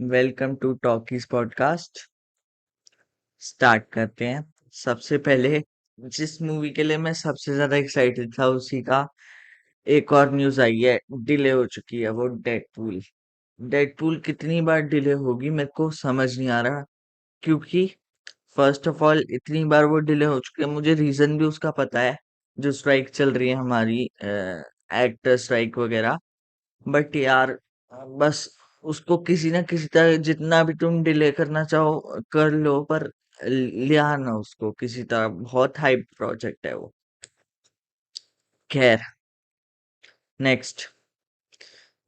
Welcome to talkies podcast. Start करते हैं। सबसे पहले जिस मूवी के लिए मैं सबसे ज्यादा एक्साइटेड था उसी का एक और न्यूज आई है। डिले हो चुकी है वो डेडपूल। डेडपूल कितनी बार डिले होगी मेरे को समझ नहीं आ रहा, क्योंकि फर्स्ट ऑफ ऑल इतनी बार वो डिले हो चुकी है, मुझे रीजन भी उसका पता है। जो स्ट्राइक चल रही है हमारी, एक्टर स्ट्राइक वगैरह। बट यार, बस उसको किसी ना किसी तरह जितना भी तुम डिले करना चाहो कर लो, पर लिया ना उसको किसी तरह। बहुत हाइप प्रोजेक्ट है वो। खैर, नेक्स्ट।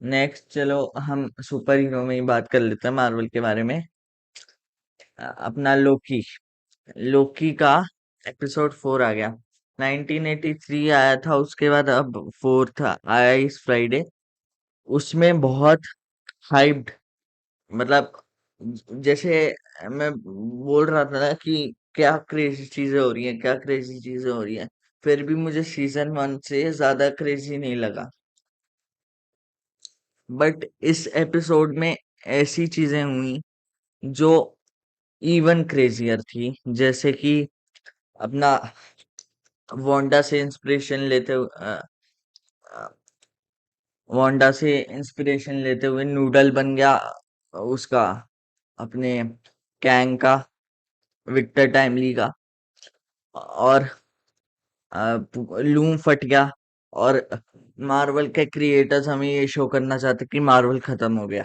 नेक्स्ट चलो, हम सुपर हीरो में ही बात कर लेते हैं, मार्वल के बारे में। अपना लोकी। लोकी का एपिसोड 4 आ गया। 1983 आया था, उसके बाद अब 4 था आया इस फ्राइडे। उसमें बहुत हाइप्ड, मतलब जैसे मैं बोल रहा था ना कि क्या क्रेजी चीजें हो रही हैं, क्या क्रेजी चीजें हो रही हैं। फिर भी मुझे सीजन 1 से ज्यादा क्रेजी नहीं लगा। बट इस एपिसोड में ऐसी चीजें हुई जो इवन क्रेजियर थी। जैसे कि अपना वांडा से इंस्पिरेशन लेते हुए वांडा से इंस्पिरेशन लेते हुए नूडल बन गया उसका, अपने कैंग का, विक्टर टाइमली का। और लूम फट गया। और मार्वल के क्रिएटर्स हमें ये शो करना चाहते कि मार्वल खत्म हो गया।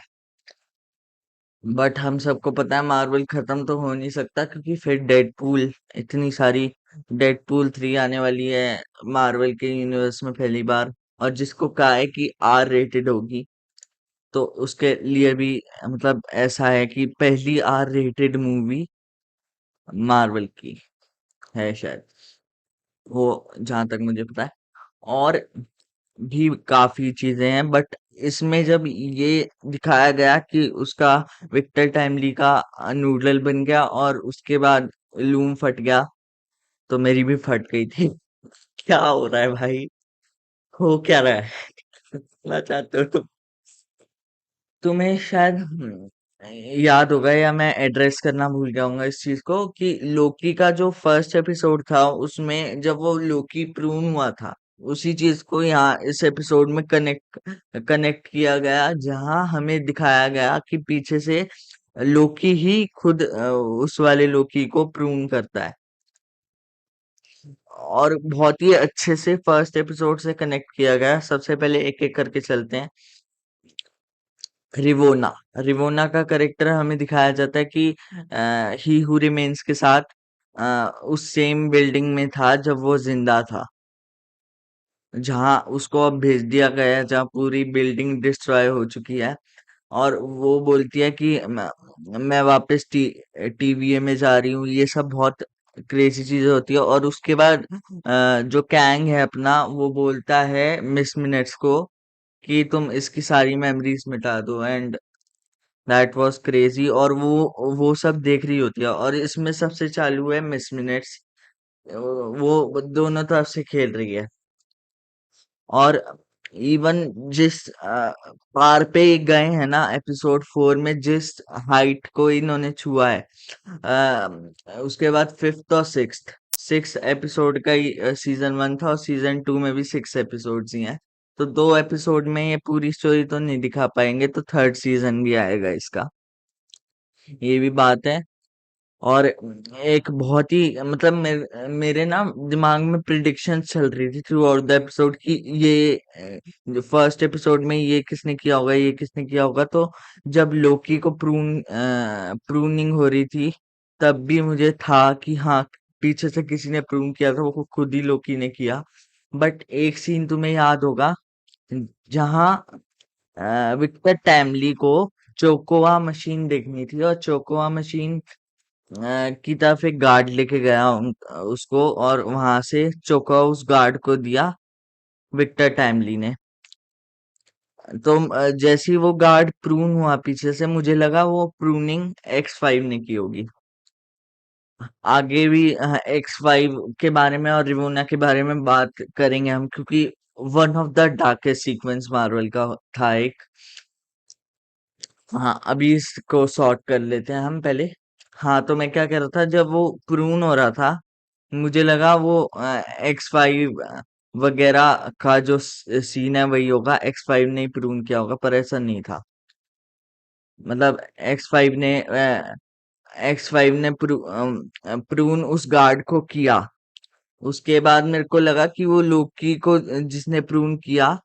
बट हम सबको पता है मार्वल खत्म तो हो नहीं सकता, क्योंकि फिर डेडपूल, इतनी सारी डेडपूल 3 आने वाली है मार्वल के यूनिवर्स में पहली बार। और जिसको कहा है कि आर रेटेड होगी, तो उसके लिए भी मतलब ऐसा है कि पहली आर रेटेड मूवी मार्वल की है शायद, वो जहां तक मुझे पता है। और भी काफी चीजें हैं, बट इसमें जब ये दिखाया गया कि उसका विक्टर टाइमली का नूडल बन गया और उसके बाद लूम फट गया, तो मेरी भी फट गई थी। क्या हो रहा है भाई? हो क्या रहा है? ना चाहते हो तुम? तुम्हें शायद याद होगा, या मैं एड्रेस करना भूल जाऊंगा इस चीज को, कि लोकी का जो फर्स्ट एपिसोड था उसमें जब वो लोकी प्रून हुआ था, उसी चीज को यहाँ इस एपिसोड में कनेक्ट कनेक्ट किया गया, जहां हमें दिखाया गया कि पीछे से लोकी ही खुद उस वाले लोकी को प्रून करता है। और बहुत ही अच्छे से फर्स्ट एपिसोड से कनेक्ट किया गया। सबसे पहले एक एक करके चलते हैं। रिवोना। रिवोना का करेक्टर हमें दिखाया जाता है कि ही हु रिमेन्स के साथ उस सेम बिल्डिंग में था जब वो जिंदा था, जहां उसको अब भेज दिया गया है, जहां पूरी बिल्डिंग डिस्ट्रॉय हो चुकी है। और वो बोलती है कि मैं वापस टीवीए में जा रही हूँ। ये सब बहुत क्रेजी चीजें होती है। और उसके बाद जो कैंग है अपना, वो बोलता है मिस मिनट्स को कि तुम इसकी सारी मेमोरीज मिटा दो। And that was crazy. और वो सब देख रही होती है, और इसमें सबसे चालू है मिस मिनट्स। वो दोनों तरफ से खेल रही है। और इवन जिस पार पे गए हैं ना एपिसोड 4 में, जिस हाइट को इन्होंने छुआ है, उसके बाद फिफ्थ और सिक्स एपिसोड का ही सीजन 1 था, और सीजन 2 में भी 6 एपिसोड्स ही हैं। तो 2 एपिसोड में ये पूरी स्टोरी तो नहीं दिखा पाएंगे, तो थर्ड सीजन भी आएगा इसका, ये भी बात है। और एक बहुत ही मतलब मेरे ना दिमाग में प्रिडिक्शन चल रही थी थ्रू आउट द एपिसोड कि ये फर्स्ट एपिसोड में ये किसने किया होगा, ये किसने किया होगा। तो जब लोकी को प्रूनिंग हो रही थी, तब भी मुझे था कि हाँ, पीछे से किसी ने प्रून किया था, वो खुद ही लोकी ने किया। बट एक सीन तुम्हें याद होगा, जहाँ विक्टर टैमली को चोकोवा मशीन देखनी थी, और चोकोवा मशीन की तरफ एक गार्ड लेके गया उसको, और वहां से चोकोवा उस गार्ड को दिया विक्टर टाइमली ने। तो जैसे ही वो गार्ड प्रून हुआ पीछे से, मुझे लगा वो प्रूनिंग X5 ने की होगी। आगे भी X5 के बारे में और रिवोना के बारे में बात करेंगे हम, क्योंकि one of the darkest sequence Marvel का था एक। हाँ, अभी इसको सॉर्ट कर लेते हैं हम पहले। हाँ, तो मैं क्या कह रहा था, जब वो प्रून हो रहा था, मुझे लगा वो X5 वगैरह का जो सीन है वही होगा, X5 ने ही प्रून किया होगा, पर ऐसा नहीं था। मतलब एक्स फाइव ने प्रून उस गार्ड को किया। उसके बाद मेरे को लगा कि वो लोकी को जिसने प्रून किया,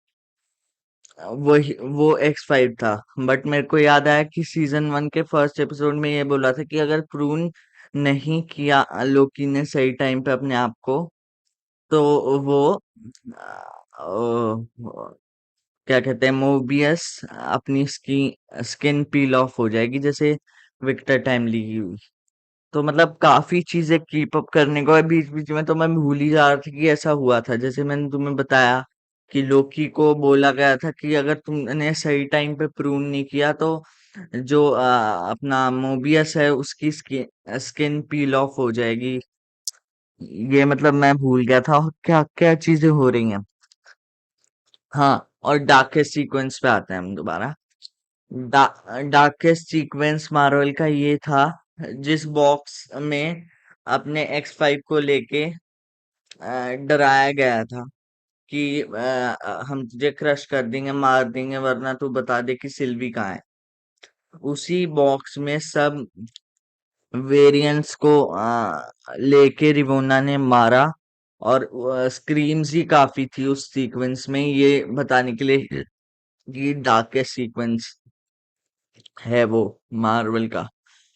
वही वो X5 था। बट मेरे को याद आया कि सीजन 1 के फर्स्ट एपिसोड में ये बोला था कि अगर प्रून नहीं किया लोकी ने सही टाइम पे अपने आप को, तो वो क्या कहते हैं, मोबियस अपनी स्किन पील ऑफ हो जाएगी, जैसे विक्टर टाइमली की हुई। तो मतलब काफी चीजें कीप अप करने को है, बीच बीच में तो मैं भूल ही जा रहा था कि ऐसा हुआ था। जैसे मैंने तुम्हें बताया कि लोकी को बोला गया था कि अगर तुमने सही टाइम पे प्रून नहीं किया तो जो अपना मोबियस है उसकी स्किन पील ऑफ हो जाएगी। ये मतलब मैं भूल गया था, और क्या क्या चीजें हो रही हैं। हाँ, और डार्केस्ट सीक्वेंस पे आते हैं हम दोबारा। डार्केस्ट सीक्वेंस मार्वल का ये था, जिस बॉक्स में अपने X5 को लेके डराया गया था कि हम तुझे क्रश कर देंगे, मार देंगे, वरना तू बता दे कि सिल्वी कहाँ है। उसी बॉक्स में सब वेरिएंट्स को लेके रिवोना ने मारा, और स्क्रीम्स ही काफी थी उस सीक्वेंस में, ये बताने के लिए कि डार्केस्ट सीक्वेंस है वो मार्वल का।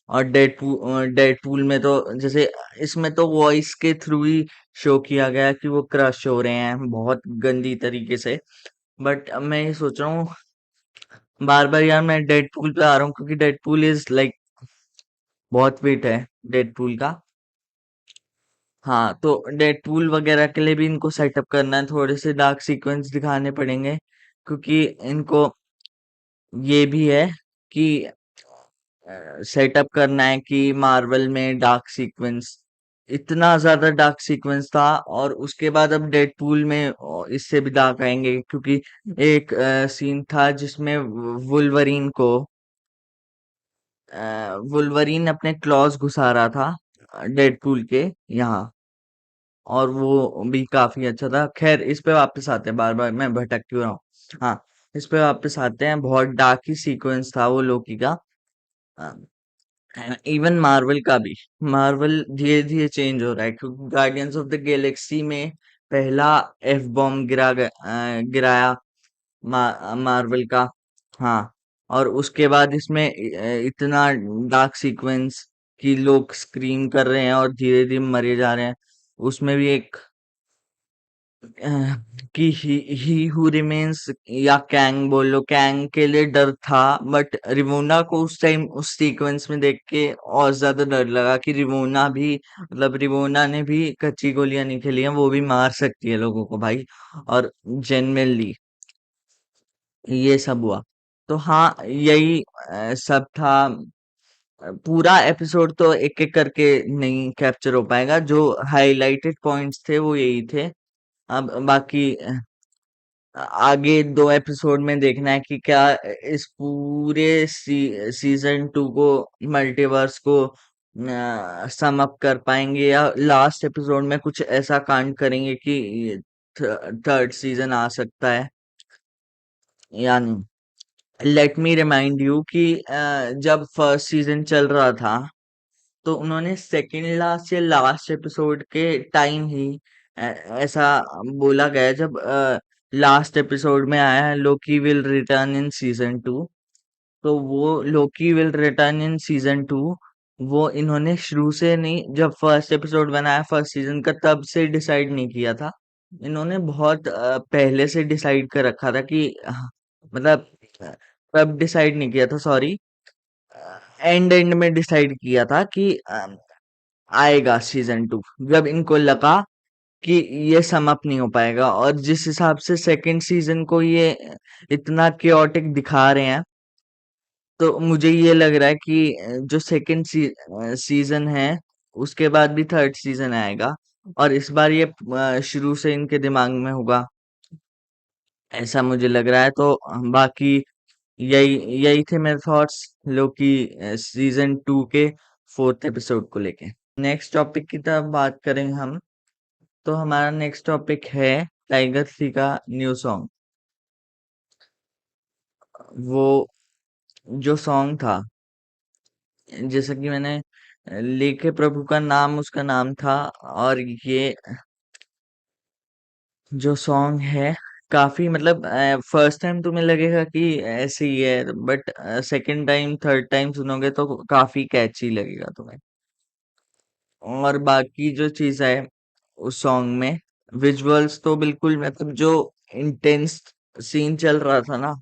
और डेडपूल में तो जैसे इसमें तो वॉइस के थ्रू ही शो किया गया कि वो क्रश हो रहे हैं बहुत गंदी तरीके से। बट मैं ये सोच रहा हूँ, बार बार यार मैं डेडपूल पे आ रहा हूँ, क्योंकि डेडपूल इज लाइक बहुत वेट है डेडपूल का। हाँ, तो डेडपूल वगैरह के लिए भी इनको सेटअप करना है, थोड़े से डार्क सीक्वेंस दिखाने पड़ेंगे, क्योंकि इनको ये भी है कि सेटअप करना है कि मार्वल में डार्क सीक्वेंस, इतना ज्यादा डार्क सीक्वेंस था, और उसके बाद अब डेडपूल में इससे भी डार्क आएंगे, क्योंकि एक सीन था जिसमें वुल्वरीन को वुल्वरीन अपने क्लॉज घुसा रहा था डेडपूल के यहाँ, और वो भी काफी अच्छा था। खैर, इस पे वापस आते हैं, बार बार मैं भटक क्यों रहा हूँ। हाँ, इस पे वापस आते हैं, बहुत डार्क ही सीक्वेंस था वो लोकी का। इवन मार्वल का भी, मार्वल धीरे धीरे चेंज हो रहा है, क्योंकि गार्डियंस ऑफ द गैलेक्सी में पहला एफ बॉम्ब गिराया मार्वल का। हाँ, और उसके बाद इसमें इतना डार्क सीक्वेंस कि लोग स्क्रीम कर रहे हैं और धीरे धीरे मरे जा रहे हैं। उसमें भी एक अह, कि ही हु रिमेन्स, या कैंग बोल लो, कैंग के लिए डर था। बट रिवोना को उस टाइम उस सीक्वेंस में देख के और ज्यादा डर लगा कि रिवोना भी, मतलब रिवोना ने भी कच्ची गोलियां नहीं खेली हैं, वो भी मार सकती है लोगों को भाई। और जेनरली ये सब हुआ। तो हाँ, यही सब था। पूरा एपिसोड तो एक एक करके नहीं कैप्चर हो पाएगा, जो हाइलाइटेड पॉइंट्स थे वो यही थे। अब बाकी आगे 2 एपिसोड में देखना है कि क्या इस पूरे सीजन 2 को, मल्टीवर्स को सम अप कर पाएंगे, या लास्ट एपिसोड में कुछ ऐसा कांड करेंगे कि थर्ड सीजन आ सकता है या नहीं। लेट मी रिमाइंड यू कि जब फर्स्ट सीजन चल रहा था, तो उन्होंने सेकंड लास्ट या लास्ट एपिसोड के टाइम ही ऐसा बोला गया, जब लास्ट एपिसोड में आया है लोकी विल रिटर्न इन सीजन 2। तो वो लोकी विल रिटर्न इन सीजन 2, वो इन्होंने शुरू से नहीं, जब फर्स्ट एपिसोड बनाया फर्स्ट सीजन का, तब से डिसाइड नहीं किया था। इन्होंने बहुत पहले से डिसाइड कर रखा था कि मतलब तब डिसाइड नहीं किया था, सॉरी, एंड एंड में डिसाइड किया था कि आएगा सीजन 2, जब इनको लगा कि ये सम अप नहीं हो पाएगा। और जिस हिसाब से सेकंड सीजन को ये इतना केओटिक दिखा रहे हैं, तो मुझे ये लग रहा है कि जो सेकंड सीजन है, उसके बाद भी थर्ड सीजन आएगा, और इस बार ये शुरू से इनके दिमाग में होगा, ऐसा मुझे लग रहा है। तो बाकी यही यही थे मेरे थॉट्स लोकी सीजन 2 के 4th एपिसोड को लेके। नेक्स्ट टॉपिक की तरफ बात करें हम, तो हमारा नेक्स्ट टॉपिक है टाइगर थ्री का न्यू सॉन्ग। वो जो सॉन्ग था, जैसे कि मैंने लेके प्रभु का नाम उसका नाम था, और ये जो सॉन्ग है काफी मतलब फर्स्ट टाइम तुम्हें लगेगा कि ऐसे ही है, but second time third time सुनोगे तो काफी कैची लगेगा तुम्हें। और बाकी जो चीज है उस सॉन्ग में, विजुअल्स तो बिल्कुल मतलब जो इंटेंस सीन चल रहा था ना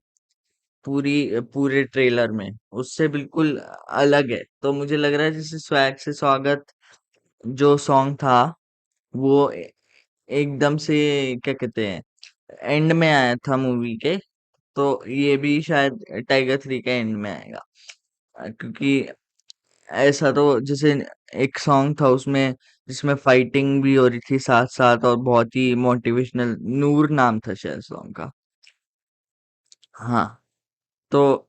पूरी पूरे ट्रेलर में, उससे बिल्कुल अलग है। तो मुझे लग रहा है जैसे स्वैग से स्वागत जो सॉन्ग था वो एकदम से क्या कहते हैं एंड में आया था मूवी के, तो ये भी शायद टाइगर थ्री के एंड में आएगा। क्योंकि ऐसा तो जैसे एक सॉन्ग था उसमें जिसमें फाइटिंग भी हो रही थी साथ साथ, और बहुत ही मोटिवेशनल, नूर नाम था शायद सॉन्ग का। हाँ, तो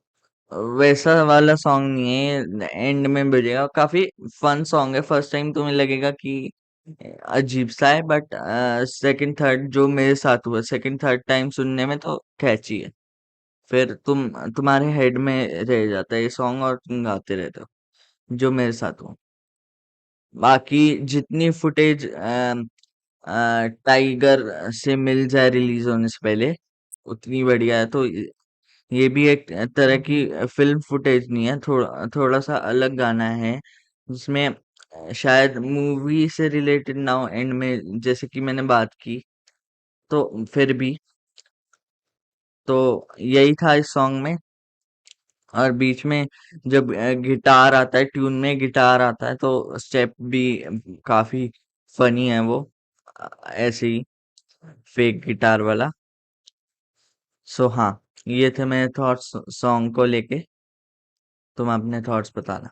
वैसा वाला सॉन्ग नहीं है, एंड में बजेगा। काफी फन सॉन्ग है, फर्स्ट टाइम तुम्हें लगेगा कि अजीब सा है, बट सेकंड थर्ड जो मेरे साथ हुआ, सेकंड थर्ड टाइम सुनने में तो कैची है। फिर तुम्हारे हेड में रह जाता है ये सॉन्ग और तुम गाते रहते हो, जो मेरे साथ हुआ। बाकी जितनी फुटेज टाइगर से मिल जाए रिलीज होने से पहले उतनी बढ़िया है। तो ये भी एक तरह की फिल्म फुटेज नहीं है, थोड़ा थोड़ा सा अलग गाना है जिसमें शायद मूवी से रिलेटेड ना हो एंड में, जैसे कि मैंने बात की, तो फिर भी तो यही था इस सॉन्ग में। और बीच में जब गिटार आता है, ट्यून में गिटार आता है, तो स्टेप भी काफी फनी है वो, ऐसे ही फेक गिटार वाला। सो हाँ, ये थे मेरे थॉट्स सॉन्ग को लेके। तुम अपने थॉट्स बताना।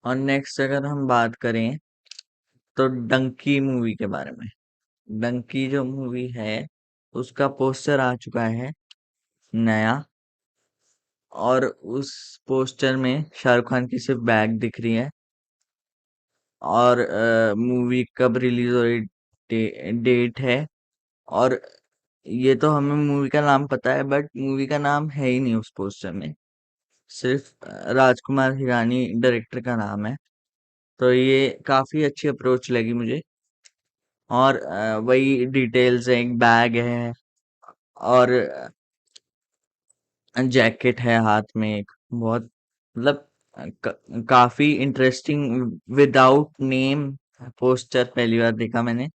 और नेक्स्ट अगर हम बात करें तो डंकी मूवी के बारे में। डंकी जो मूवी है उसका पोस्टर आ चुका है नया, और उस पोस्टर में शाहरुख खान की सिर्फ बैक दिख रही है, और मूवी कब रिलीज हो रही, डेट है। और ये तो हमें मूवी का नाम पता है, बट मूवी का नाम है ही नहीं उस पोस्टर में, सिर्फ राजकुमार हिरानी डायरेक्टर का नाम है। तो ये काफी अच्छी अप्रोच लगी मुझे। और वही डिटेल्स है, एक बैग है और जैकेट है हाथ में एक, बहुत मतलब काफी इंटरेस्टिंग, विदाउट नेम पोस्टर पहली बार देखा मैंने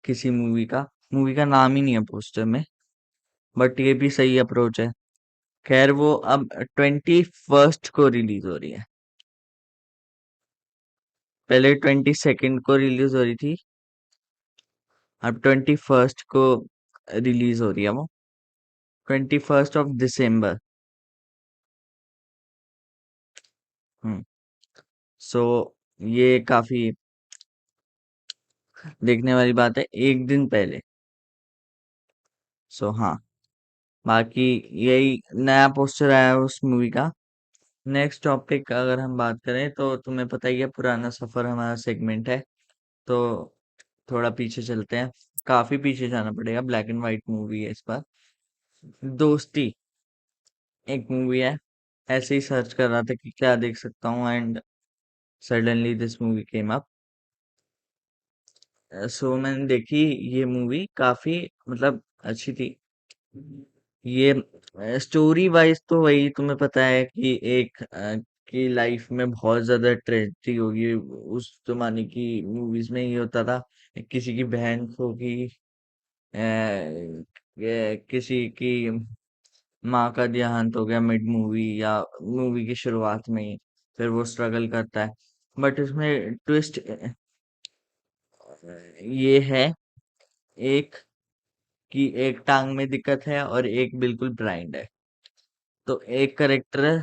किसी मूवी का। मूवी का नाम ही नहीं है पोस्टर में, बट ये भी सही अप्रोच है। खैर वो अब 21st को रिलीज हो रही है, पहले 22nd को रिलीज हो रही थी, अब 21st को रिलीज हो रही है वो, 21st ऑफ दिसंबर। हम्म। सो ये काफी देखने वाली बात है, एक दिन पहले। सो हाँ, बाकी यही नया पोस्टर आया है उस मूवी का। नेक्स्ट टॉपिक अगर हम बात करें तो तुम्हें पता ही है, पुराना सफर हमारा सेगमेंट है, तो थोड़ा पीछे चलते हैं। काफी पीछे जाना पड़ेगा, ब्लैक एंड व्हाइट मूवी है इस बार। दोस्ती एक मूवी है, ऐसे ही सर्च कर रहा था कि क्या देख सकता हूँ, and suddenly this movie came up. So मैंने देखी ये मूवी, काफी मतलब अच्छी थी। ये स्टोरी वाइज तो वही तुम्हें पता है कि एक की लाइफ में बहुत ज्यादा ट्रेजेडी होगी, उस जमाने की मूवीज में ये होता था, किसी की बहन होगी, किसी की माँ का देहांत हो गया मिड मूवी या मूवी की शुरुआत में ही, फिर वो स्ट्रगल करता है। बट इसमें ट्विस्ट ये है एक, कि एक टांग में दिक्कत है और एक बिल्कुल ब्लाइंड है। तो एक करेक्टर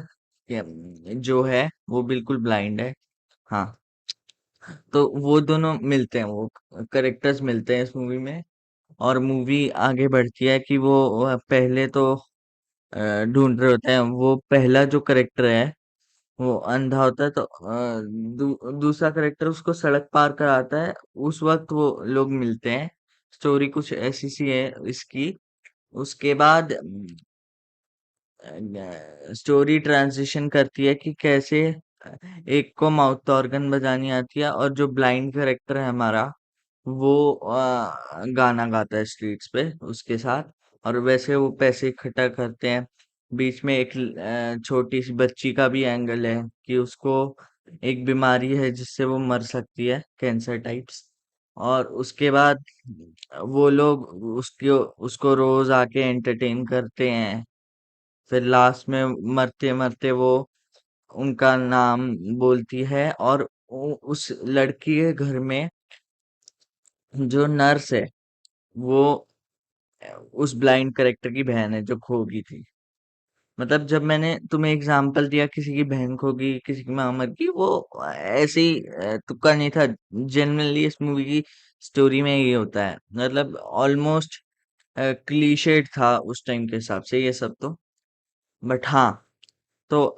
जो है वो बिल्कुल ब्लाइंड है। हाँ, तो वो दोनों मिलते हैं, वो करेक्टर्स मिलते हैं इस मूवी में। और मूवी आगे बढ़ती है कि वो पहले तो ढूंढ रहे होते हैं, वो पहला जो करेक्टर है वो अंधा होता है, तो दूसरा करेक्टर उसको सड़क पार कराता है। उस वक्त वो लोग मिलते हैं। स्टोरी कुछ ऐसी सी है इसकी। उसके बाद स्टोरी ट्रांजिशन करती है कि कैसे एक को माउथ ऑर्गन बजानी आती है, और जो ब्लाइंड करेक्टर है हमारा, वो गाना गाता है स्ट्रीट्स पे उसके साथ। और वैसे वो पैसे इकट्ठा करते हैं। बीच में एक छोटी सी बच्ची का भी एंगल है कि उसको एक बीमारी है जिससे वो मर सकती है, कैंसर टाइप्स। और उसके बाद वो लोग उसको उसको रोज आके एंटरटेन करते हैं। फिर लास्ट में मरते मरते वो उनका नाम बोलती है, और उस लड़की के घर में जो नर्स है वो उस ब्लाइंड करेक्टर की बहन है जो खो गई थी। मतलब जब मैंने तुम्हें एग्जांपल दिया किसी की बहन खो गई, किसी की माँ मर गई, वो ऐसे ही तुक्का नहीं था। जनरली इस मूवी की स्टोरी में ये होता है, मतलब ऑलमोस्ट क्लीशेड था उस टाइम के हिसाब से ये सब तो। बट हाँ, तो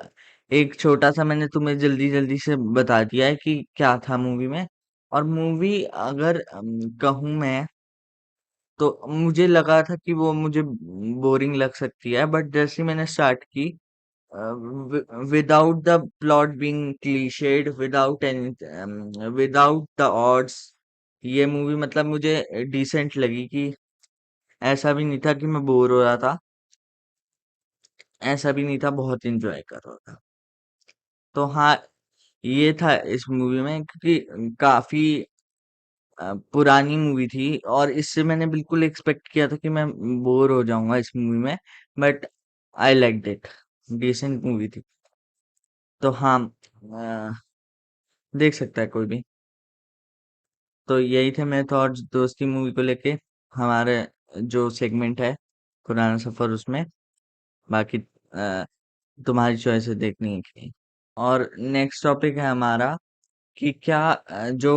एक छोटा सा मैंने तुम्हें जल्दी जल्दी से बता दिया है कि क्या था मूवी में। और मूवी अगर कहूँ मैं, तो मुझे लगा था कि वो मुझे बोरिंग लग सकती है, बट जैसे ही मैंने स्टार्ट की, without the plot being clichéd, without any, without the odds, ये मूवी मतलब मुझे डिसेंट लगी। कि ऐसा भी नहीं था कि मैं बोर हो रहा था, ऐसा भी नहीं था बहुत इंजॉय कर रहा था। तो हाँ, ये था इस मूवी में, क्योंकि काफी पुरानी मूवी थी, और इससे मैंने बिल्कुल एक्सपेक्ट किया था कि मैं बोर हो जाऊंगा इस मूवी में। But I like it, decent movie थी। तो हाँ, देख सकता है कोई भी। तो यही थे मेरे थॉट्स दोस्ती मूवी को लेके, हमारे जो सेगमेंट है पुराना सफर उसमें। बाकी तुम्हारी चॉइस है देखनी है कि नहीं। और नेक्स्ट टॉपिक है हमारा कि क्या जो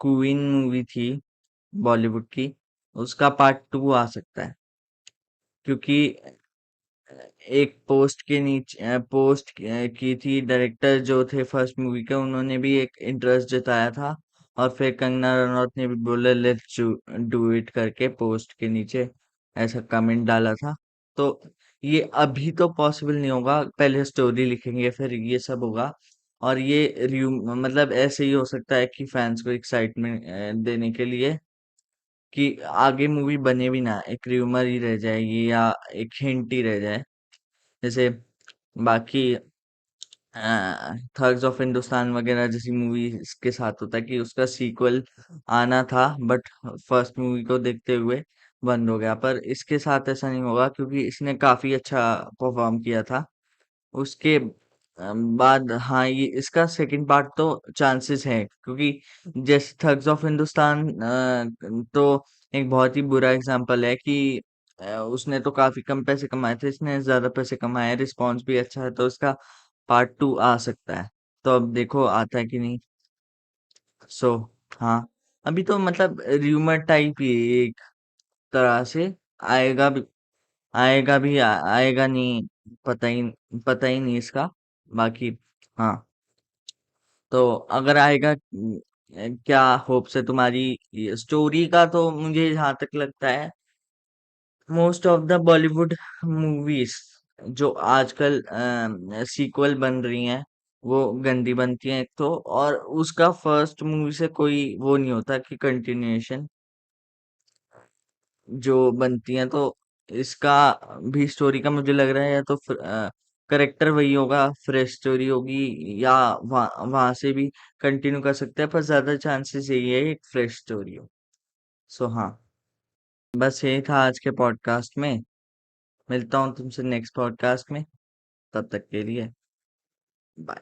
क्वीन मूवी थी बॉलीवुड की, उसका पार्ट 2 आ सकता है। क्योंकि एक पोस्ट के नीचे पोस्ट की थी, डायरेक्टर जो थे फर्स्ट मूवी के, उन्होंने भी एक इंटरेस्ट जताया था। और फिर कंगना रनौत ने भी बोला लेट्स डू इट करके पोस्ट के नीचे ऐसा कमेंट डाला था। तो ये अभी तो पॉसिबल नहीं होगा, पहले स्टोरी लिखेंगे फिर ये सब होगा। और ये मतलब ऐसे ही हो सकता है कि फैंस को एक्साइटमेंट देने के लिए, कि आगे मूवी बने भी ना, एक र्यूमर ही रह जाएगी या एक हिंट ही रह जाए। जैसे बाकी थग्स ऑफ हिंदुस्तान वगैरह जैसी मूवी के साथ होता है कि उसका सीक्वल आना था, बट फर्स्ट मूवी को देखते हुए बंद हो गया। पर इसके साथ ऐसा नहीं होगा, क्योंकि इसने काफी अच्छा परफॉर्म किया था। उसके बाद हाँ, ये इसका सेकंड पार्ट तो चांसेस है, क्योंकि जैसे थग्स ऑफ हिंदुस्तान तो एक बहुत ही बुरा एग्जांपल है कि उसने तो काफी कम पैसे कमाए थे, इसने ज्यादा पैसे कमाए, रिस्पॉन्स भी अच्छा है, तो इसका पार्ट 2 आ सकता है। तो अब देखो आता है कि नहीं। सो हाँ, अभी तो मतलब र्यूमर टाइप ही है एक तरह से। आएगा भी, आएगा नहीं, पता ही नहीं इसका। बाकी हाँ, तो अगर आएगा क्या होप्स है तुम्हारी स्टोरी का? तो मुझे जहाँ तक लगता है most of the Bollywood movies जो आजकल सीक्वल बन रही हैं, वो गंदी बनती हैं एक तो, और उसका फर्स्ट मूवी से कोई वो नहीं होता कि कंटिन्यूएशन जो बनती हैं। तो इसका भी स्टोरी का मुझे लग रहा है, या तो करेक्टर वही होगा, फ्रेश स्टोरी होगी, या वहां से भी कंटिन्यू कर सकते हैं, पर ज्यादा चांसेस यही है एक फ्रेश स्टोरी हो। सो हाँ, बस यही था आज के पॉडकास्ट में। मिलता हूँ तुमसे नेक्स्ट पॉडकास्ट में, तब तक के लिए बाय।